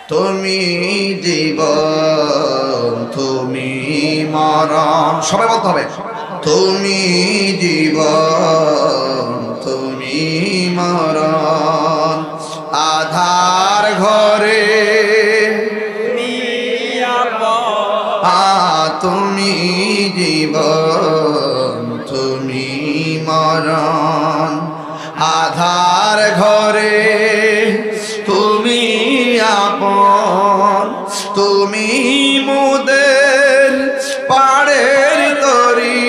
তুমি জীবন তুমি মরণ, সবাই বলতে হবে তুমি জীবন তুমি মরণ, আধার ঘরে তুমি জীবন তুমি মরণ, আধার ঘরে তুমি আপন, তুমি মোদের পাড়ের তরি,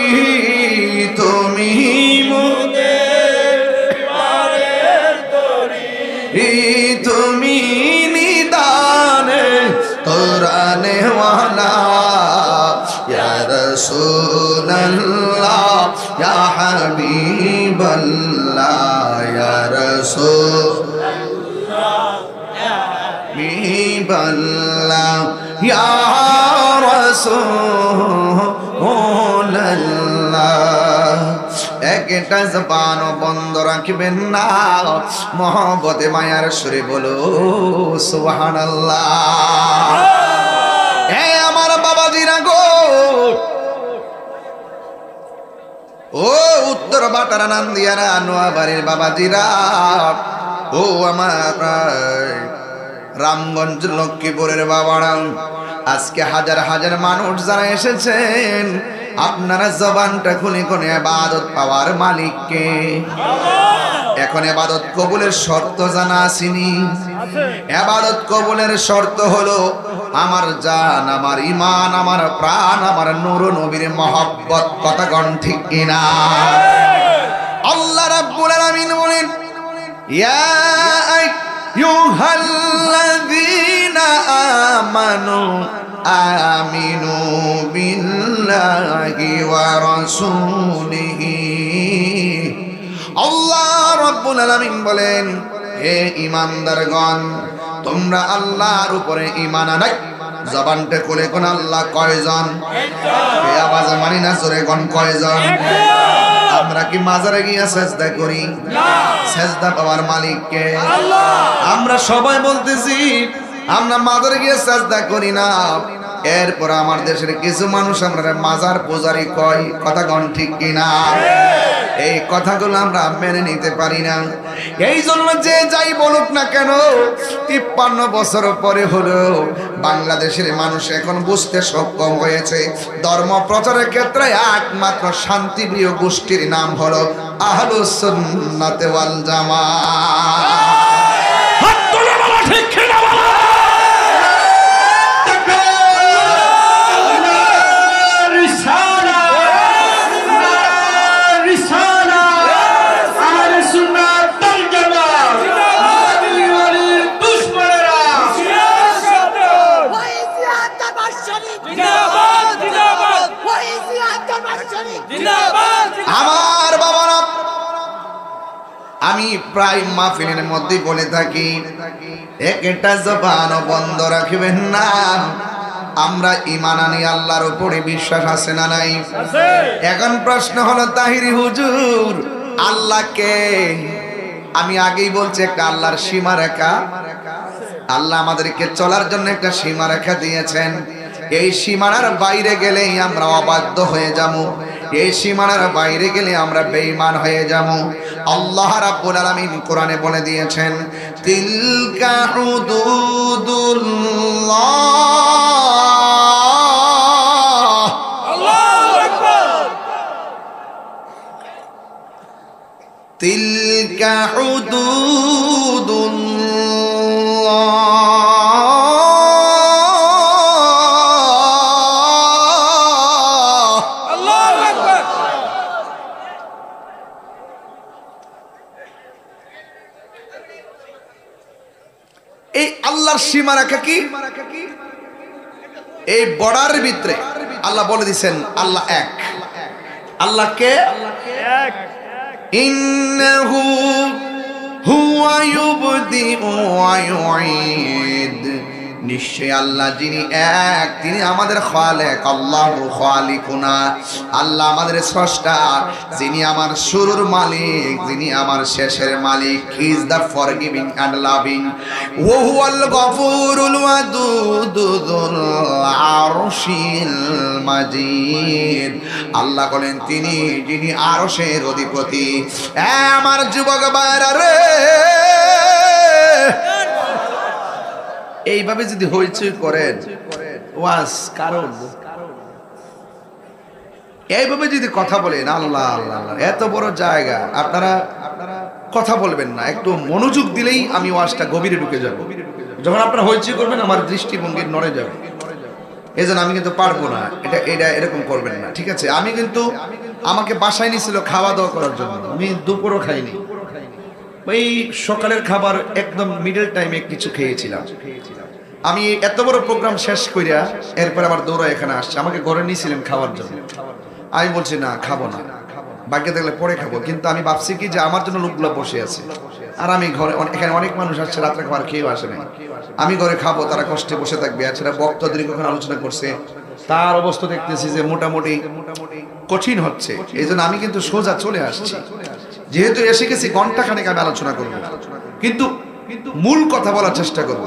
তুমি মোদের পাড়ের তরি, তুমি নিদানে কোরআনে ওয়ালা ইয়া রাসূলুল্লাহ ইয়া হাবিবাল্লাহ ইয়া রাসূলুল্লাহ ইয়া হাবিবাল্লাহ ইয়া রাসূলুল্লাহ। একটা জবান বন্ধ রাখবেন না, মহব্বতে মায়ার সুরে বলো সুবহানাল্লাহ। এই আমার বাবাজিরা গো, ও উত্তর বাটারা নান্দিয়ারা নোয়াবাড়ির বাবাজিরা, ও আমার রামগঞ্জ লক্ষ্মীপুরের বাবারা, আজকে হাজার হাজার মানুষ যারা এসেছেন, আপনারা জবানটা খুলে কোন ইবাদত পাওয়ার মালিককে। এখন ইবাদত কবুলের শর্ত জানা আসেনি? ইবাদত কবুলের শর্ত হলো আমার জান, আমার ঈমান, আমার প্রাণ, আমার নূর নবীর মহব্বত। কথা কোন ঠিক কিনা? আল্লাহ রাব্বুল আলামিন বলেন, ইয়া আইয়ুহাল্লাযীনা আমানু আমিনু বিল্লাহি ওয়া রাসূলিহি। আল্লাহ রাব্বুল আলামিন বলেন, হে ঈমানদারগণ, তোমরা আল্লাহর উপরে ঈমান আনাই। জবানটা খুলে কোন আল্লাহ কয়জন? এই আওয়াজে মানি না, জোরে কোন কয়জন? আমরা কি মাজারে গিয়ে সেজদা করি? সেজদা পাওয়ার মালিক কে? আল্লাহ। আমরা সবাই বলতেছি আমরা মাজারে গিয়ে সেজদা করি না, এরপর আমার দেশের কিছু মানুষ আমরা মাজার পূজারি কয়। কথা কোন ঠিক কিনা? এই কথাগুলো আমরা মেনে নিতে পারি না। এই জন্য যে যাই বলুক না কেন, 53 বছর পরে হলো বাংলাদেশের মানুষ এখন বুঝতে সক্ষম হয়েছে, ধর্ম প্রচারের ক্ষেত্রে একমাত্র শান্তিপ্রিয় গোষ্ঠীর নাম হলো আহলুস সুন্নাত ওয়াল জামাত। আমার বাবারা, আমি প্রায় মাহফিলের মধ্যে বলে থাকি, একটা জবান বন্ধ রাখবেন না। আমরা ঈমান আনি, আল্লাহর উপরে বিশ্বাস আছে না নাই? এখন প্রশ্ন হলো, তাহিরি হুজুর আল্লাহকে, আমি আগেই বলছি একটা আল্লাহর সীমারেখা, আল্লাহ আমাদেরকে চলার জন্য একটা সীমারেখা দিয়েছেন। এই সীমানার বাইরে গেলেই আমরা অবাধ্য হয়ে যাবো, এই সীমানার বাইরে গেলে আমরা বেঈমান হয়ে যাবো। আল্লাহ রাব্বুল আলামিন কোরআনে বলে দিয়েছেন, তিলকা হুদুদুল্লাহ, আল্লাহু আকবার, তিলকা হুদুদুল্লাহ। এই আল্লাহর সীমারেখা কি? এই বর্ডার ভিতরে আল্লাহ বলে দিয়েছেন আল্লাহ এক। আল্লাহ কে? এক। ইন্নাহু হুয়া ইউবদিউ ওয়া ইউঈদ নিশ্চয় আল্লাহ যিনি এক, তিনি আমাদের খালেক, আল্লাহু খালিকুনা, আল্লাহ আমাদের স্রষ্টা, যিনি আমার শুরুর মালিক, যিনি আমার শেষের মালিক। He is the forgiving and loving, ওয়া হুয়াল গফুরুল ওয়াদুদুল আরশিল মাজিদ। আল্লাহ বলেন তিনি যিনি আরশের অধিপতি। আমার যুবক ভাইরা রে, এইভাবে যদি হইচই করেন ওয়াজ কারণ, এইভাবে যদি কথা বলেন আল্লাহ আল্লাহ, এত বড় জায়গা আপনারা কথা বলবেন না, একটু মনোযোগ দিলেই আমি ওয়াজটা গভীরে ঢুকে যাব। যখন আপনারা হইচই করবেন আমার দৃষ্টিভঙ্গি নড়ে যাবে, এই জন্য আমি কিন্তু পারবো না, এটা এরকম করবেন না, ঠিক আছে? আমি কিন্তু আমাকে বাসায় নিয়েছিল খাওয়া দাওয়া করার জন্য, আমি দুপুরও খাইনি, ওই সকালের খাবার একদম মিডল টাইমে কিছু খেয়েছিলাম। আমি এত বড় প্রোগ্রাম শেষ করিয়া এরপর আবার দৌড়া এখানে আসছে, আমাকে ঘরে নিয়েছিলেন খাওয়ার জন্য। আমি বলছি না, খাবো না, বাকি থাকলে পরে খাবো। কিন্তু আমি ভাবছি কি যে আমার জন্য লোকগুলো বসে আছে, আর আমি ঘরে, এখানে অনেক মানুষ আসছে, রাত্রে খাবার খেয়েও আসে নাই, আমি ঘরে খাবো, তারা কষ্টে বসে থাকবে। এছাড়া বক্তা দীর্ঘক্ষণ আলোচনা করছে, তার অবস্থা দেখতেছি যে মোটামুটি কঠিন হচ্ছে, এই জন্য আমি কিন্তু সোজা চলে আসছি। যেহেতু এসে গেছি ঘন্টা খানেক আমি আলোচনা করবো, কিন্তু মূল কথা বলার চেষ্টা করবো।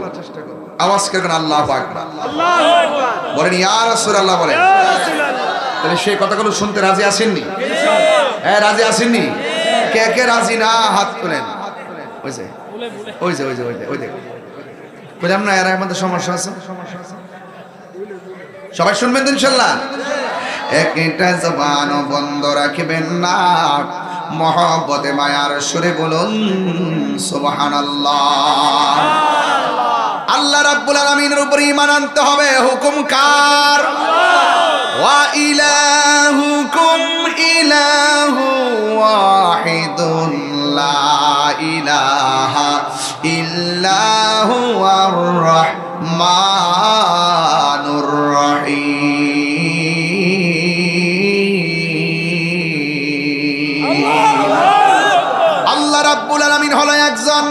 আওয়াজ করবেন আল্লাহু আকবার, বলেন ইয়া রাসূলুল্লাহ, বলেন। তাহলে সেই কথাগুলো শুনতে রাজি আসেননি? হ্যাঁ, রাজি আসেননি? কে কে রাজি না হাত তোলেন। ওই যে ওই যে ওই যে ওই যে ওই দেখো, বুঝলাম না, এর মধ্যে সমস্যা আছে। সবাই শুনবেন তো ইনশাআল্লাহ? একটা জবান বন্ধ রাখবেন না, মহব্বতে মায়ার সুরে বলুন সুবহানাল্লাহ। আল্লাহ রাব্বুল আলামিনের উপর ঈমান আনতে হবে। হুকুম কার? ওয়া ইলাহুকুম ইলাহু ওয়াহিদুন লা ইলাহা ইল্লাহু আর রাহমানুর রহিম। আল্লাহ রাব্বুল আলামিন হলো একজন,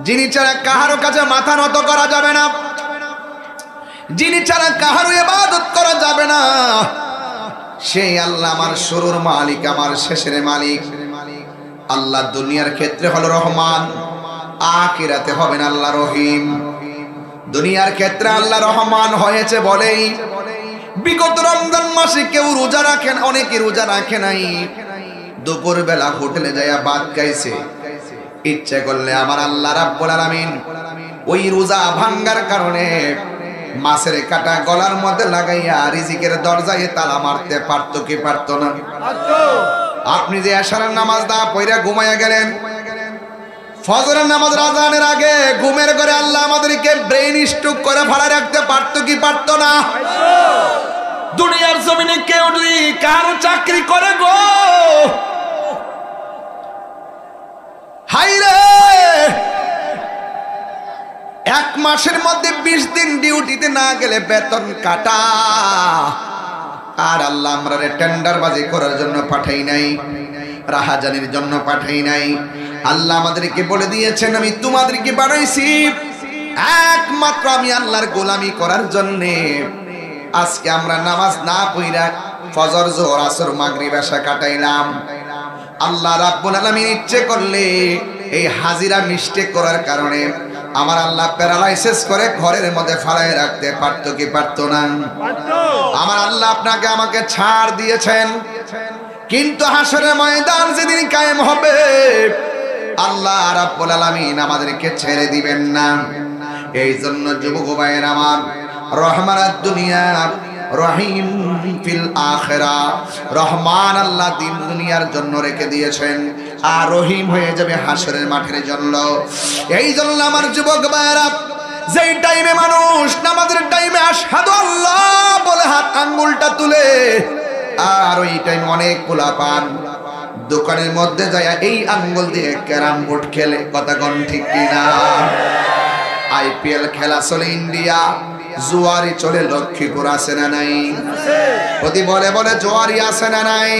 যিনি ছাড়া কাহারো কাছে মাথা নত করা যাবে না, যিনি ছাড়া কাহারো ইবাদত করা যাবে না। সেই আল্লাহ আমার শুরুর মালিক, আমার শেষের মালিক। আল্লাহ দুনিয়ার ক্ষেত্রে হলো রহমান, আখিরাতে হবেন আল্লাহ রহিম। দুনিয়ার ক্ষেত্রে আল্লাহ রহমান হয়েছে বলেই বিগত রমজান মাসে কেউ রোজা রাখেন, অনেকে রোজা রাখে নাই, দুপুর বেলা হোটেলে যাইয়া ভাত খাইছে। ইচ্ছে করলে আমার আল্লাহ রাব্বুল আলামিন ওই রোজা ভাঙ্গার কারণে মাছের কাটা গলার মধ্যে লাগাইয়া রিজিকের দরজায় তালা মারতে পারতো কি পারতো না? আপনি যে এশারের নামাজ না পড়া ঘুমাইয়া গেলেন, ফজরের নামাজ আযানের আগে ঘুমের ঘরে আল্লাহ আমাদেরকে ব্রেইন স্ট্রোক করে ফালা রাখতে পারতো কি পারতো না? দুনিয়ার জমিনে কেউ যদি কারো চাকরি করে গো, হাইরে, এক মাসের মধ্যে 20 দিন ডিউটিতে না গেলে বেতন কাটা। আর আল্লাহ আমরা টেন্ডারবাজি করার জন্য পাঠাই নাই, রাহাজানির জন্য পাঠাই নাই। আল্লাহ আমাদেরকে বলে দিয়েছেন আমি তোমাদেরকে বানাইছি একমাত্র আমি আল্লাহর গোলামি করার জন্য। আজকে আমরা নামাজ না পড়া ফজর, যোহর, আসর, মাগরিব, এশা কাটাইলাম। আল্লাহ রাব্বুল আলামিন ইচ্ছে করলে এই হাজিরা মিস্টেক করার কারণে আমার আল্লাহ প্যারালাইসিস করে ঘরের মধ্যে ফালাই রাখতে পারতো কি পারতো না? আমার আল্লাহ আপনাকে আমাকে ছাড় দিয়েছেন, কিন্তু হাসরের ময়দান যেদিন কায়েম হবে আল্লাহ রাব্বুল আলামিন আমাদেরকে ছেড়ে দিবেন না। এই জন্য যুবক ভাইয়ের আমার, রহমানাদ দুনিয়া রহিম ফিল আখিরা, রহমান আল্লাহ দিন দুনিয়ার জন্য রেখে দিয়েছেন, আর রহিম হয়ে যাবে হাসরের মাঠের জন্য। এই জন্য আমার যুবক ভাইরা, যেই টাইমে মানুষ নামাজের টাইমে আশহাদু আল্লাহ বলে হাত আঙ্গুলটা তুলে, আর ওই টাইমে অনেক পোলাপান দোকানের মধ্যে যায় এই আঙ্গুল দিয়ে ক্যারাম বোর্ড খেলে। কথা কোন ঠিক কিনা? আইপিএল খেলা চলে ইন্ডিয়া, জুয়ারি চলে লক্ষ্মীপুর, আছে না নাই? প্রতি বলে বলে জুয়ারি আছে না নাই?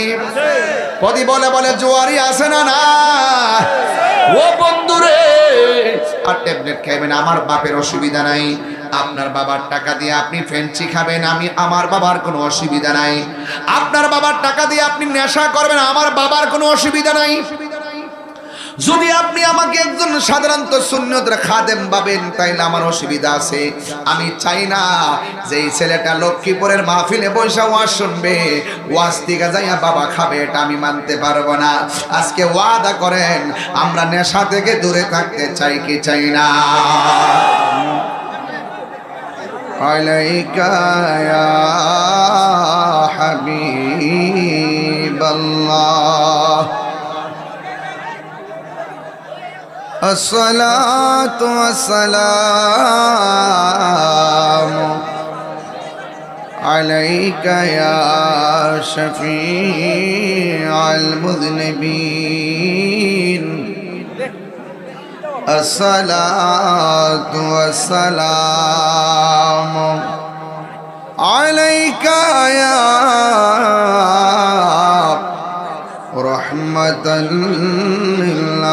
প্রতি বলে বলে জুয়ারি আছে না না? ও বন্ধুরে, আর ট্যাবলেট খাইবেন, আমার বাপের অসুবিধা নাই। আপনার বাবার টাকা দিয়ে আপনি ফেন্সি খাবেন, আমার বাবার কোনো অসুবিধা নাই। আপনার বাবার টাকা দিয়ে আপনি নেশা করবেন, আমার বাবার কোনো অসুবিধা নাই। যদি আপনি আমাকে একজন সাধারণত সুন্নতের খাদেম ভাবেন, তাইলে আমার অসুবিধা আছে। আমি চাই না যে এই ছেলেটা লক্ষ্মীপুরের মাহফিলে বসে ওয়াজ শুনবে, ওয়াজ থেকে যাইয়া বাবা খাবে, এটা আমি মানতে পারবো না। আজকে ওয়াদা করেন, আমরা নেশা থেকে দূরে থাকতে চাই কি চাই না? আলাইকা ইয়া হাবিবাল্লাহ আসসালাতু ওয়াসসালামু আলাইকা ইয়া শাফিআল মুযনিবিন আসসালাতু ওয়াসসালামু আলাইকা ইয়া রাহমাতাল লিল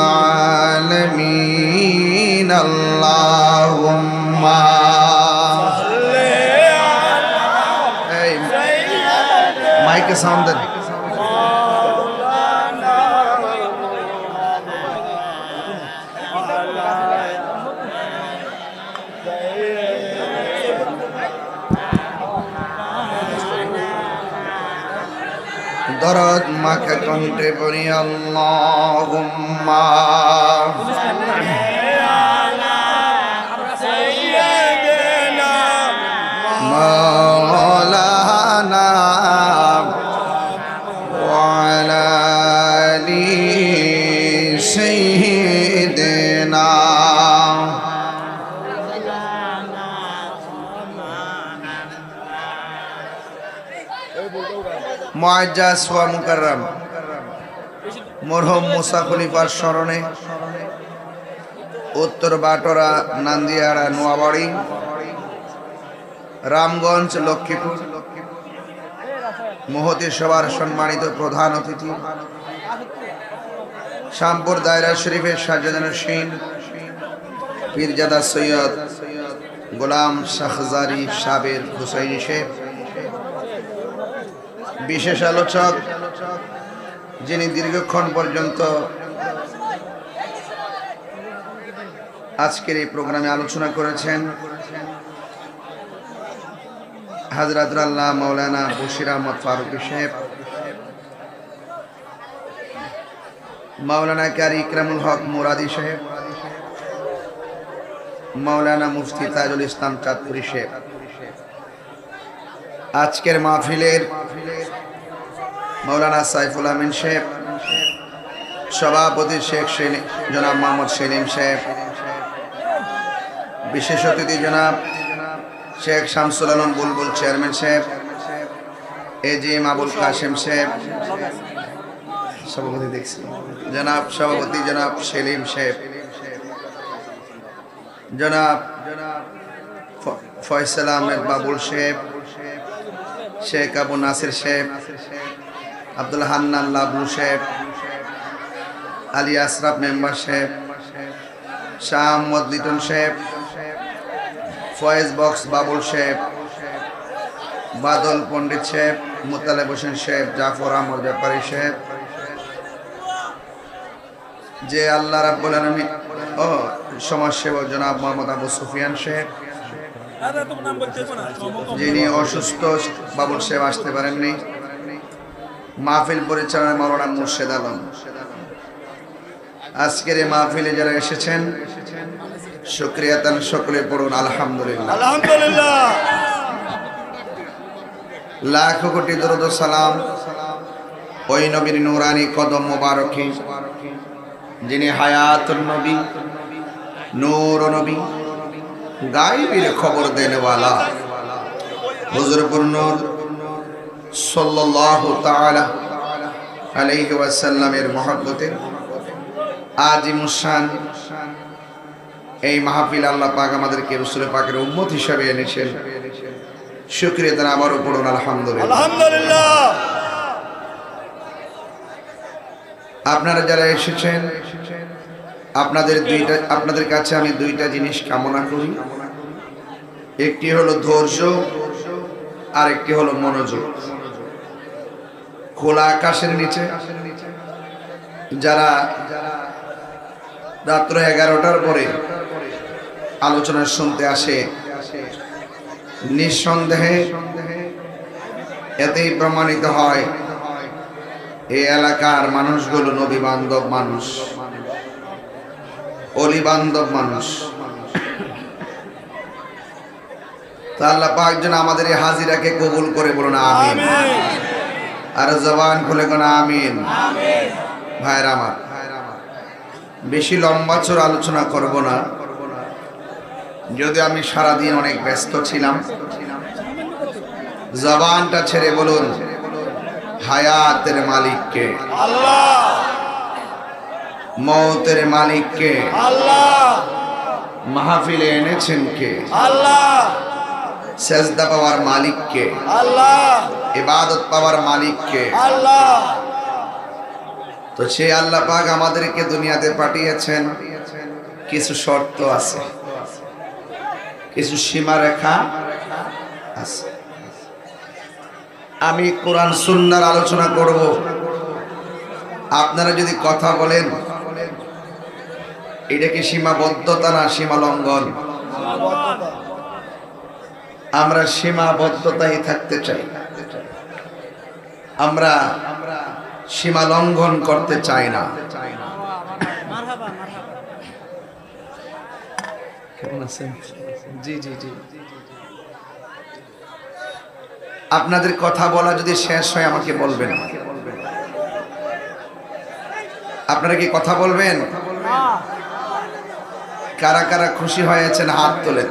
আলামিন আল্লাহুম্মা মাইকে সাউন্ড দেন। দরদ মাকে কণ্ঠে পড়ি আল্লাহুম্মা মাওলানা ওয়া আলা আলি সাইয়্যিদিনা মুআজ্জাজ ওয়া মুকাররম মরহুম মুসা খলিফার স্মরণে উত্তর বাটোরা, নান্দিয়াড়া, নোয়াবাড়ি, রামগঞ্জ, লক্ষ্মীপুর মহতী সভার সম্মানিত প্রধান অতিথি শামপুর দায়রা শরীফের সাজ্জাদানুর শিন পীরজাদা সৈয়দ গোলাম শাহজারি সাবের হুসাইনি শেখ, বিশেষ আলোচক যিনি দীর্ঘক্ষণ পর্যন্ত আজকের এই প্রোগ্রামে আলোচনা করেছেন, হযরত আল্লাহ মাওলানা বশির আহমদ ফারুকী সাহেব, মাওলানা কারি ইকরামুল হক মুরাদি সাহেব, মাওলানা মুফতি তাজুল ইসলাম চাঁদপুরি সাহেব। আজকের মাহফিলের মাওলানা সাইফুল আমিন সাহেব, সভাপতি শেখ জনাব মোহাম্মদ সেলিম সাহেব, বিশেষ অতিথি জনাব শেখ শামসুল আলম বুলবুল চেয়ারম্যান সাহেব, এজিএম আবুল কাশেম সাহেব, সভাপতি দেখছি সভাপতি জনাব সেলিম সাহেব, জনাব ফয়সাল আহমেদ বাবুল সাহেব, শেখ আবু নাসির সাহেব, আব্দুল হান্নান লাবলু সাহেব, আলী আশরাফ মেম্বার সাহেব, শাহ আহমদ লিটন সাহেব, ফয়েজ বক্স বাবুল সাহেব, বাদল পণ্ডিত সাহেব, মুতালেব হোসেন সাহেব, জাফর আহমদ ব্যাপারী সাহেব, যে আল্লাহ রাব্বুল আলামিন সমাজসেবক জনাব মোহাম্মদ আবু সুফিয়ান সাহেব, যিনি অসুস্থ বাবুল সাহেব আসতে পারেননি, মাহফিল পরিচালনায় মাওলানা মুর্শেদ আলম। আজকের এই মাহফিলে যারা এসেছেন শুকরিয়া তান সকলে পড়ুন আলহামদুলিল্লাহ। আলহামদুলিল্লাহ। লাখো কোটি দরুদ ও সালাম ওই নবীর নূরানি কদম মোবারকে, যিনি হায়াতুন নবী, নূর নবী, গায়বের খবর দেনেওয়ালা হুজুরপুর নূর সাল্লাল্লাহু তাআলা আলাইহি ওয়াসাল্লামের মহব্বতে আজিমুশান এই মাহফিল আল্লাহ পাক আমাদেরকে রাসূল পাকের উম্মত হিসেবে এনেছেন। শুকরিয়া তার আবারও পড়ুন আলহামদুলিল্লাহ। আলহামদুলিল্লাহ। আপনারা যারা এসেছেন আপনাদের কাছে আমি দুইটা জিনিস কামনা করি। একটি হলো ধৈর্য, আর একটি হলো মনোযোগ। খোলা আকাশের নিচে যারা রাত্র 11টার পরে আলোচনা শুনতে আসে, নিঃসন্দেহে এতেই প্রমাণিত হয় এই এলাকার মানুষগুলো নবী বান্ধব মানুষ, অলি বান্ধব মানুষ। তা আল্লাহ পাক যেন আমাদের এই হাজিরাকে কবুল করে বলুন আমিন। আর জবান খুলে কোন আমিন। ভাইরা আমার, বেশি লম্বা চোর আলোচনা করব না, যদি আমি সারাদিন অনেক ব্যস্ত ছিলাম। জবানটা ছেড়ে বলুন হায়াতের মালিককে আল্লাহ, মওতের মালিককে আল্লাহ, মাহফিলে এনেছেন কে আল্লাহ, সেজদা পাওয়ার মালিককে আল্লাহ, ইবাদত পাওয়ার মালিককে আল্লাহ। তো সেই আল্লাহ পাক আমাদেরকে দুনিয়াতে পাঠিয়েছেন, কিছু শর্ত আছে, কিছু সীমারেখা আছে। আমি কোরআন সুন্নাহর আলোচনা করব, আপনারা যদি কথা বলেন এটা কি সীমাবদ্ধতা না সীমা লঙ্ঘন? আমরা সীমাবদ্ধতাই থাকতে চাই, আমরা সীমা লঙ্ঘন করতে চাই না। কেমন আছেন? জি জি জি। আপনাদের কথা বলা যদি শেষ হয় আমাকে বলবেন। আপনারা কি কথা বলবেন? কারা কারা খুশি হয়েছেন হাত তোলেন।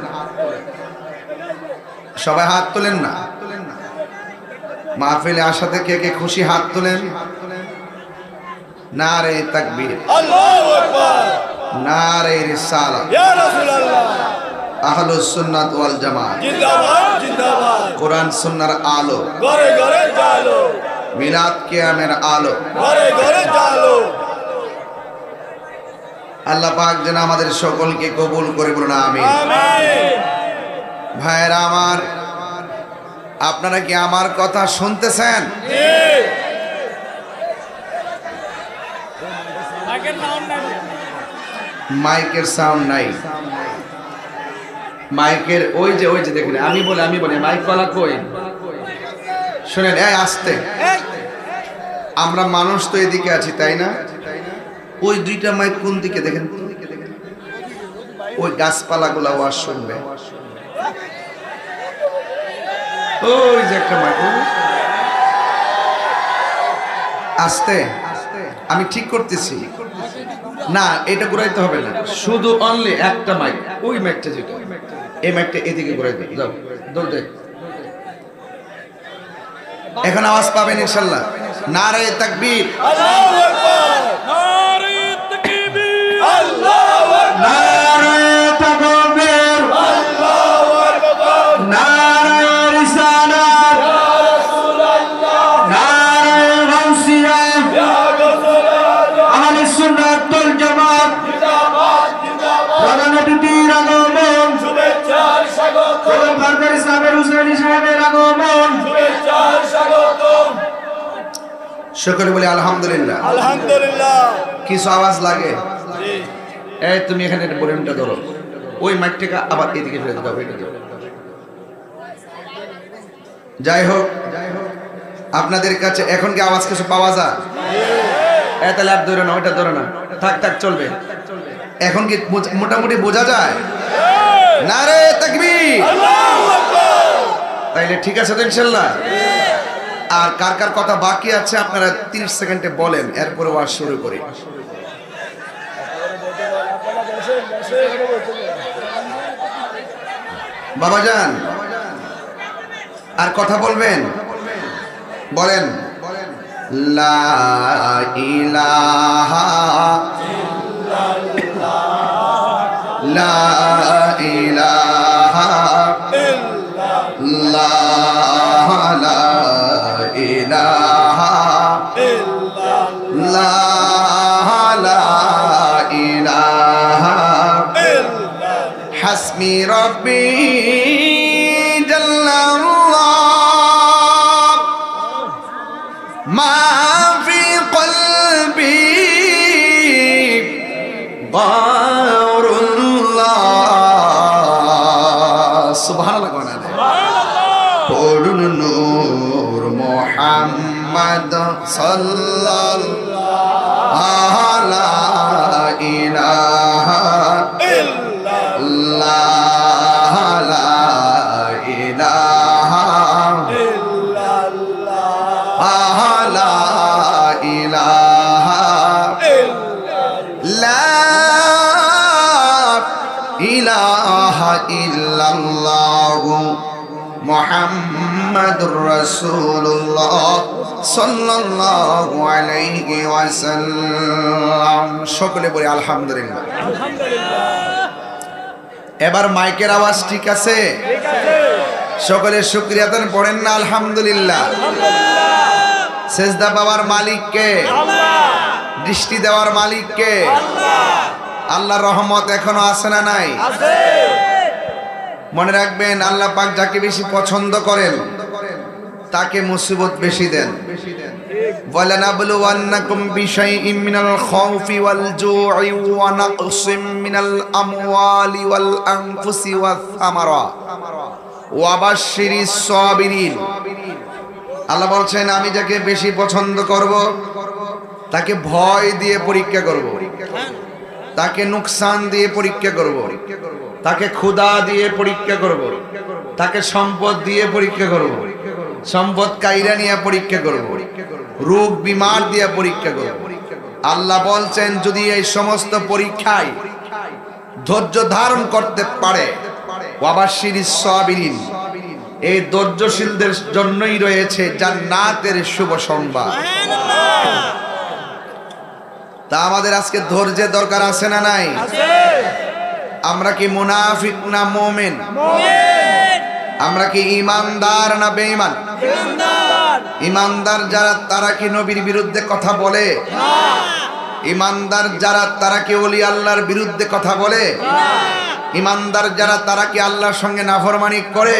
সবাই হাত তোলেন না। মাহফিলে আসাতে কে কে খুশি হাত তোলেন। নারে তাকবীর, আল্লাহু আকবার, নারে রিসালাত, ইয়া রাসূলুল্লাহ, আহলুস সুন্নাত ওয়াল জামাত জিন্দাবাদ জিন্দাবাদ, কোরআন সুন্নাহর আলো ঘরে ঘরে জ্বালো, মিলাদ কিয়ামের আলো ঘরে ঘরে জ্বালো। আল্লাহ পাক যেন আমাদের সকলকে কবুল করে বলুন আমিন। আমিন। ভাইরা আমার, আপনারা কি আমার কথা শুনতেছেন? জি। মাইকের সাউন্ড নাই। মাইকের ওই যে দেখেন, আমি বলি মাইক কলা কই শুনেন। এই আস্তে, আমরা মানুষ তো এদিকে আছি তাই না? ওই দুইটা মাইক কোন দিকে দেখেন? ওই গাছপালাগুলা ওয়াজ শুনবে। ওই যে একটা মাইক, আস্তে, আমি ঠিক করতেছি না, এটা ঘুরাইতে হবে না, শুধু অনলি একটা মাইক। ওই মাইকটা যেটা, এই মাইকটা এদিকে ঘুরাই দিই, যাও দৌড় দে। এখন আওয়াজ পাবেন ইনশাআল্লাহ। নারে তাকবীর, আল্লাহু আকবার, নারে তাকবীর, আল্লাহু আকবার, নারে তাকবীর, আল্লাহু আকবার, নারে রিসালাত, ইয়া রাসূলুল্লাহ, নারে গাউসিয়া, ইয়া গাউসুল্লাহ, আহলে সুন্নাত ওয়াল জামাত জিন্দাবাদ জিন্দাবাদ, প্রধানমন্ত্রীর আগমন, শুভেচ্ছার স্বাগতম, সরকারি সাহেবের হুসেইনি সাহেবের আগমন, শুভেচ্ছার স্বাগতম। সকলে বলি আলহামদুলিল্লাহ। আলহামদুলিল্লাহ। কিছু আওয়াজ লাগে? জি। এই তুমি এখানে একটা বলিউমটা ধরো, ওই মাইকটাকে আবার এদিকে ফেলে দাও, এটা দাও। যাই হোক, আপনাদের কাছে এখন কি আওয়াজ কিছু পাওয়া যায়? জি। তাহলে আর ধরো না, ওইটা ধরো না, থাক থাক চলবে। এখন কি মোটামুটি বোঝা যায়? নারে তাকবীর, আল্লাহু আকবার। তাইলে ঠিক আছে তো ইনশাআল্লাহ। আর কার কার কথা বাকি আছে আপনারা 30 সেকেন্ডে বলেন, এরপরে ওয়াজ শুরু করি। বাবাজান আর কথা বলবেন? বলেন লা ইলাহা ইল্লাল্লাহ, লা ইলাহা ইল্লাল্লাহ, লা ইলাহা ইল্লাল্লাহ, লা ইলাহা রব্বি জাল্লাল্লাহ মা ফি কলবি গায়রুল্লাহ সুবহানাল্লাহ পড়ুন নূর মুহাম্মদ সাল্লাল্লাহু লা ইলাহা ইল্লাল্লাহ লা ইলাহা ইল্লাল্লাহ লা ইলাহা লা ইলাহা ইল্লাল্লাহ মুহাম্মাদুর রাসূলুল্লাহ সাল্লাল্লাহু আলাইহি ওয়াসাল্লাম। সকলে বলি আলহামদুলিল্লাহ। এবার মাইকের আওয়াজ ঠিক আছে? সকলে শুকরিয়া দেন, পড়েন না আলহামদুলিল্লাহ। সেজদা পাওয়ার মালিক কে? দৃষ্টি দেওয়ার মালিক কে? আল্লাহর রহমত এখনো আছে না নাই? মনে রাখবেন, আল্লাহ পাক যাকে বেশি পছন্দ করেন তাকে মুসিবত বেশি দেন। ওয়ালানাবলুওয়ান্নাকুম বিশাইইম মিনাল খাউফি ওয়াল জু'i ওয়া নাকসিম মিনাল আমওয়ালি ওয়াল আনফুসি ওয়াস সামারা ওয়া বাশশিরিস সাবিরিন। আল্লাহ বলছেন, আমি যাকে বেশি পছন্দ করব তাকে ভয় দিয়ে পরীক্ষা করব, তাকে নুকসান দিয়ে পরীক্ষা করব, তাকে ক্ষুধা দিয়ে পরীক্ষা করব, তাকে সম্পদ দিয়ে পরীক্ষা করব, সম্পদ কাইরা নিয়ে পরীক্ষা করব, রোগ বিমার দিয়ে পরীক্ষা করব। আল্লাহ বলছেন, যদি এই সমস্ত পরীক্ষায় ধৈর্য ধারণ করতে পারে, ওয়াবাশশিরিস সাবিরিন, এই ধৈর্যশীলদের জন্যই রয়েছে জান্নাতের শুভ সংবাদ। তা আমাদের আজকে ধৈর্যের দরকার আছে না নাই? আমরা কি মুনাফিক না মুমিন? আমরা কি ইমানদার না বেঈমান? ইমানদার যারা তারা কি নবীর বিরুদ্ধে কথা বলে? ইমানদার যারা তারা কি ওলি আল্লাহর বিরুদ্ধে কথা বলে? ইমানদার যারা তারা কি আল্লাহর সঙ্গে নাফরমানি করে?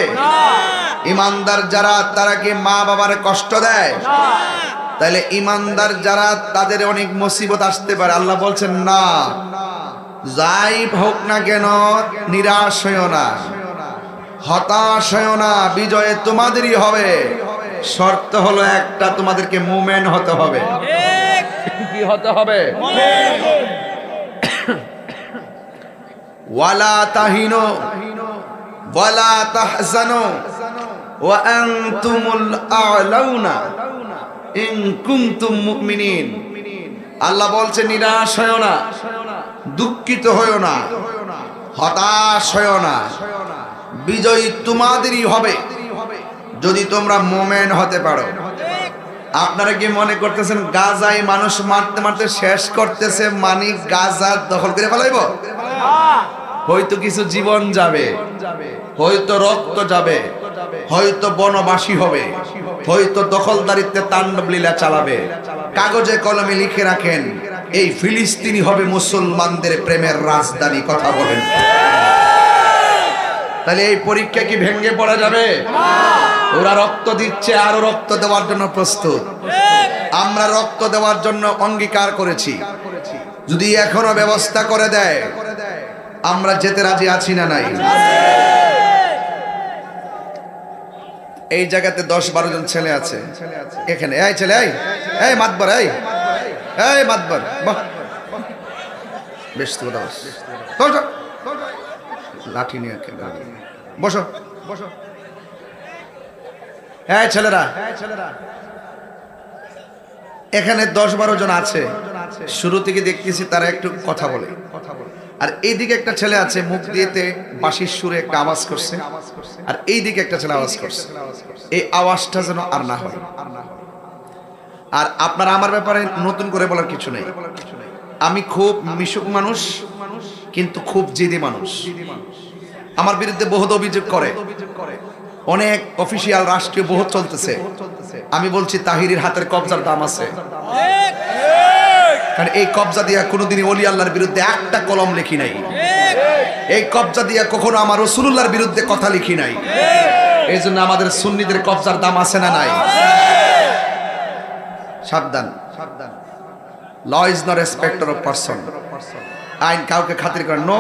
ইমানদার যারা তারা কি মা বাবার কষ্ট দেয়? তাহলে ইমানদার যারা তাদের অনেক মুসিবত আসতে পারে। আল্লাহ বলছেন, না, যাই হোক না কেন নিরাশ হইও না, হতাশ হইও না, বিজয়ে তোমাদেরই হবে। শর্ত হলো একটা, তোমাদেরকে মুমিন হতে হবে। কি হতে হবে? ওয়ালা তাহিনু ওয়ালা তাহজানু ওয়া আনতুমুল আ'লাউনা ইন কুনতুম মুমিনিন। আল্লাহ বলছেন, নিরাশ হইও না, দুঃখিত হইও না, হতাশ হইও না, বিজয়ী তোমাদেরই হবে যদি তোমরা মুমিন হতে পারো। আপনারা কি মনে করতেছেন গাজায় মানুষ মারতে মারতে শেষ করতেছে মানে গাজা দখল করে ফেলাইব? হয়তো কিছু জীবন যাবে, হয়তো রক্ত যাবে, হয়তো বনবাসী হবে, হয়তো দখলদারিত্বে তাণ্ডব লীলা চালাবে। কাগজে কলমে লিখে রাখেন, এই ফিলিস্তিনি হবে মুসলমানদের প্রেমের রাজধানী। কথা বলেন। তাহলে এই পরীক্ষা কি ভেঙে পড়া যাবে? ওরা রক্ত দিচ্ছে, আরো রক্ত দেওয়ার জন্য প্রস্তুত। আমরা রক্ত দেওয়ার জন্য অঙ্গীকার করেছি। যদি এখনো ব্যবস্থা করে দেয়, আমরা যেতে রাজি আছি না নাই? এই জায়গাতে 10-12 জন ছেলে আছে এখানে। এই ছেলে, এই মাতবর, এই মাতবর, বাহ, বেশ তো দাস, লাঠি নিয়ে বসো, বসো। এই ছেলেরা, এখানে 10-12 জন আছে। শুরু থেকে দেখতেছি তারা একটু কথা বলে। আর এইদিকে একটা ছেলে আছে, মুখ দিয়েতে বাঁশির সুরে একটা আওয়াজ করছে, আর এইদিকে একটা ছেলে আওয়াজ করছে। এই আওয়াজটা যেন আর না হয়। আর আপনারা আমার ব্যাপারে নতুন করে বলার কিছু নেই। আমি খুব মিশুক মানুষ, কিন্তু খুব জিদি মানুষ। আমার বিরুদ্ধে বহুত অভিযোগ করে, অনেক অফিসিয়াল রাষ্ট্রীয় বহুত চলতেছে। আমি বলছি তাহিরের হাতের কবজার দাম আছে, কারণ এই কবজা দিয়া কোনোদিনই ওলি আল্লাহর বিরুদ্ধে একটা কলম লেখি নাই। এই কবজা দিয়ে কখনো আমার রাসূলুল্লাহর বিরুদ্ধে কথা লিখি নাই। এই জন্য আমাদের সুন্নিদের কবজার দাম আছে না নাই? সাবধান, সাবধান। Law is not respecter of person. আইন কাউকে খাতির করে নো।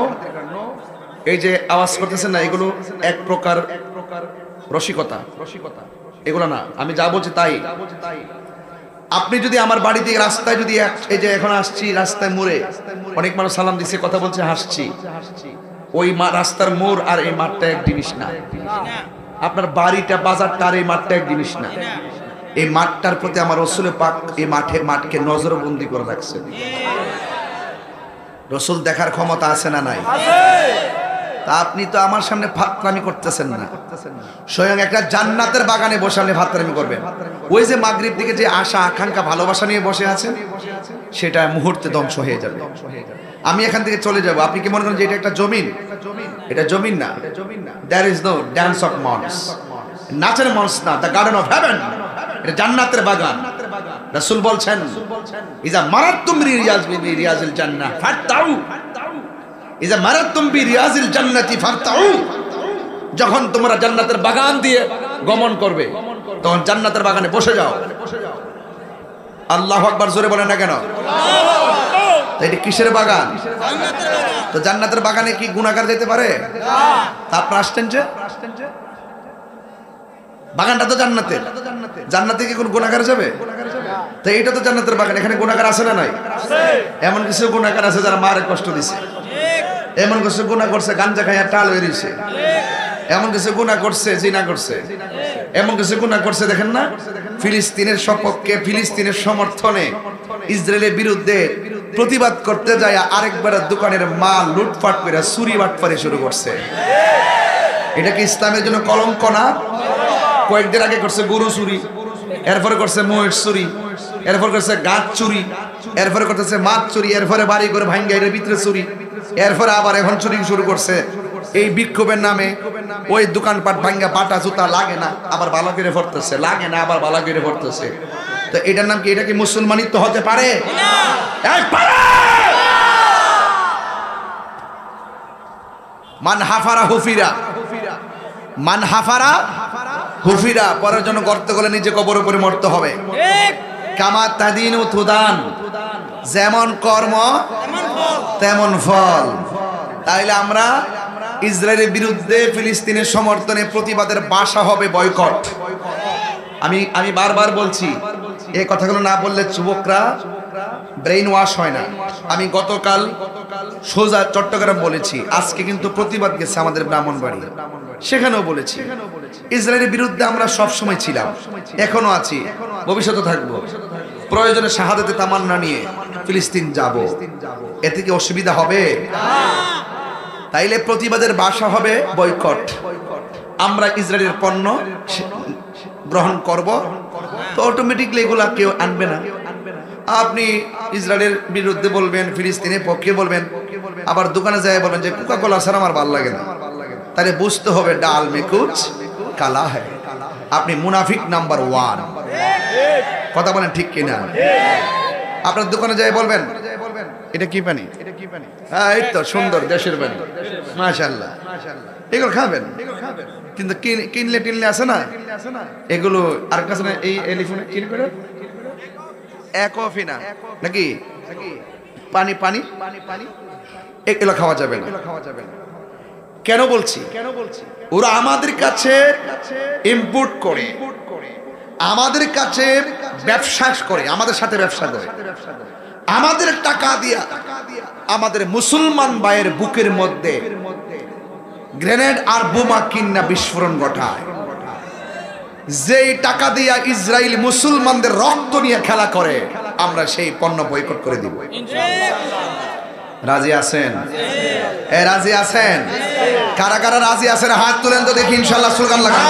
এই যে আওয়াজ করতেছেন না, এগুলো এক প্রকার রসিকতা, এগুলো না। আমি যা বলছি তাই। আপনি যদি আমার বাড়ি থেকে রাস্তায় যদি এই যে এখন আসছি রাস্তায় মোড়ে অনেক মানুষ সালাম দিচ্ছে, কথা বলছে, হাসছি, ওই রাস্তার মোড় আর এই মাঠটা এক জিনিস না। আপনার বাড়িটা বাজারটা আর এই মাঠটা এক জিনিস না। এই মাঠটার প্রতি আমার রাসূল পাক এই মাঠকে নজরবন্দি করে রাখছেন। রাসূল দেখার ক্ষমতা আছে না নাই? তা আপনি তো আমার সামনে ফাতরামি করতেছেন না। স্বয়ং একটা জান্নাতের বাগানে বসে আপনি ফাতরামি করবেন। ওই যে মাগরিব দিকে যে আশা আকাঙ্ক্ষা ভালোবাসা নিয়ে বসে আছেন, সেটা মুহূর্তে ধ্বংস হয়ে যাবে। আমি এখান থেকে চলে যাব। আপনি কি মনে করেন যে এটা একটা জমিন? এটা জমিন না। There is no dance of mons, নাচের মঞ্চ না, দ্য গার্ডেন অফ হেভেন। এটা জান্নাতের বাগান। রাসূল বলছেন, ইজা মারাতুম রিয়াজিল জান্নাহ ফারতাউ, ইজা মারাতুম বিরিয়াজিল জান্নাতি ফারতাউ। যখন তোমরা জান্নাতের বাগান দিয়ে গমন করবে, তখন জান্নাতের বাগানে বসে যাও। আল্লাহু আকবার জোরে বলেন না কেন? তো এটা কিসের বাগান? তো জান্নাতের বাগানে কি গুনাহগার যেতে পারে? তা আপনি আসছেন যে বাগানটা তো জান্নাতের, জান্নাতে কি কোন গুনাহগার যাবে? তো এটা তো জান্নাতের বাগান, এখানে গুনাহগার আছে না নাই? এমন কিছু গুনাহগার আছে যারা মারে কষ্ট দিছে, এমন কিছু গুনাহ করছে গাঞ্জা খাইয়া টাল হয়ে রইছে, এমন কিছু গুনাহ করছে জিনা করছে, এমন কিছু গুনাহ করছে দেখেন না, ফিলিস্তিনের সপক্ষে ফিলিস্তিনের সমর্থনে ইসরায়েলের বিরুদ্ধে প্রতিবাদ করতে যায় আরেকবার দোকানের মাল লুটপাট করে চুরি বাটপারি শুরু করছে। এটা কি ইসলামের জন্য কলঙ্ক না? কয়েকদিন আগে করছে গরু চুরি, এরপরে করছে মহিষ চুরি, এরপর করছে গাছ চুরি, এরপরে করতেছে মাছ চুরি, এরপরে বাড়ি করে ভাঙ্গা এর ভিতরে চুরি, এরপরে আবার এখন চুরি শুরু করছে। এই বিক্ষোভের নামে ওই দোকানপাট ভাঙ্গা পাটা জুতা লাগে না আবার ভালো করে পড়তেছে, লাগে না আবার ভালো করে পড়তেছে। তো এটার নাম কি? এটা কি মুসলমানিত্ব হতে পারে? মান হাফারা হুফিরা, মান হাফারা হুফিরা। পরের জন্য গর্ত গলে নিজে কবর উপরে মরতে হবে। কামা তাদিনু তুদান, যেমন কর্ম তেমন ফল। তাইলে আমরা ইসরায়েলের বিরুদ্ধে ফিলিস্তিনের সমর্থনে প্রতিবাদের ভাষা হবে বয়কট। আমি বারবার বলছি, এই কথাগুলো না বললে যুবকরা ব্রেইন ওয়াশ হয় না। আমি গতকাল সোজা চট্টগ্রাম বলেছি, আজকে কিন্তু প্রতিবাদ গেছে আমাদের ব্রাহ্মণবাড়ি, সেখানেও বলেছি। ইসরায়েলের বিরুদ্ধে আমরা সব সময় ছিলাম, এখনো আছি, ভবিষ্যতে থাকবো। প্রয়োজনে শাহাদাতে তামান্না নিয়ে ফিলিস্তিন যাব, এতে কি অসুবিধা হবে? তাইলে প্রতিবাদের ভাষা হবে বয়কট। আমরা ইসরায়েলের পণ্য গ্রহণ করব, তো অটোমেটিকলি এগুলা কেউ আনবে না। আপনি ইসরায়েলের বিরুদ্ধে বলবেন, ফিলিস্তিনের পক্ষে বলবেন, আবার দোকানে যায় বলবেন যে কোকা কোলা ছাড়া আমার ভালো লাগে না, তাহলে বুঝতে হবে ডাল মে কুছ কালা হ্যায়। আপনি মুনাফিক নাম্বার 1। কথা বলেন ঠিক কিনা? আপনার দোকানে যায় বলবেন এটা কি পানি? হ্যাঁ এই তো সুন্দর দেশের পানি, মাশাআল্লাহ, এগুলো খাবেন। কিন্তু কিনলে টিনলে আছে না এগুলো, আর কাছে না এই এলিফোনে কিন করে একফিনা নাকি পানি পানি এগুলো খাওয়া যাবে না। কেন বলছি? ওরা আমাদের কাছে ইম্পোর্ট করে, আমাদের কাছে ব্যবসা করে, আমাদের সাথে ব্যবসা করে, আমাদের টাকা দিয়া আমাদের মুসলমান ভাইয়ের বুকের মধ্যে গ্রেনেড আর বোমা কিন্না বিস্ফোরণ ঘটায়। যেই টাকা দিয়া ইসরায়েল মুসলমানদের রক্ত নিয়ে খেলা করে, আমরা সেই পণ্য বয়কট করে দিব। রাজি আছেন? রাজি আছেন? কারা কারা রাজি আছেন হাত তুলেন তো দেখি, ইনশাআল্লাহ স্লোগান লাগান।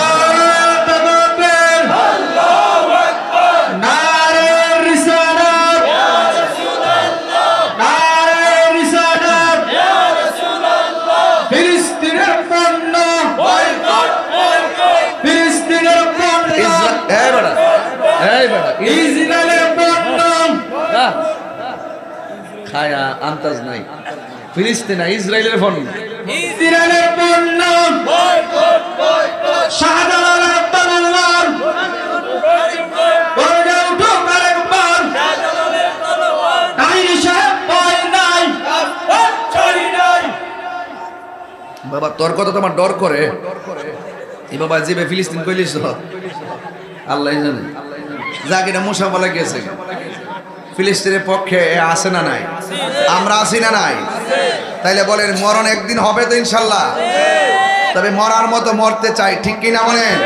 খায়া আন্তাজ নাই, ফিলিস্তিন ইসরায়েলের পণ্য। ইসরায়েলের পণ্য শাহজালাল আব্দুল্লাহ বলে উঠো আরেকবার তাই সাহেব ভয় নাই ছড়ি নাই। বাবা তোর কথা তোমার ডর করে এই বাবা জিবে ফিলিস্তিন কইলিস আল্লাহ জানে জাকিরা মুসা বলে গেছে ফিলিস্তিনের পক্ষে আছে না নাই? আমরা আছি না নাই? তাইলে বলেন মরণ একদিন হবে তো ইনশাল্লাহ, তবে মরার মতো মরতে চাই, ঠিক কিনা বলেন?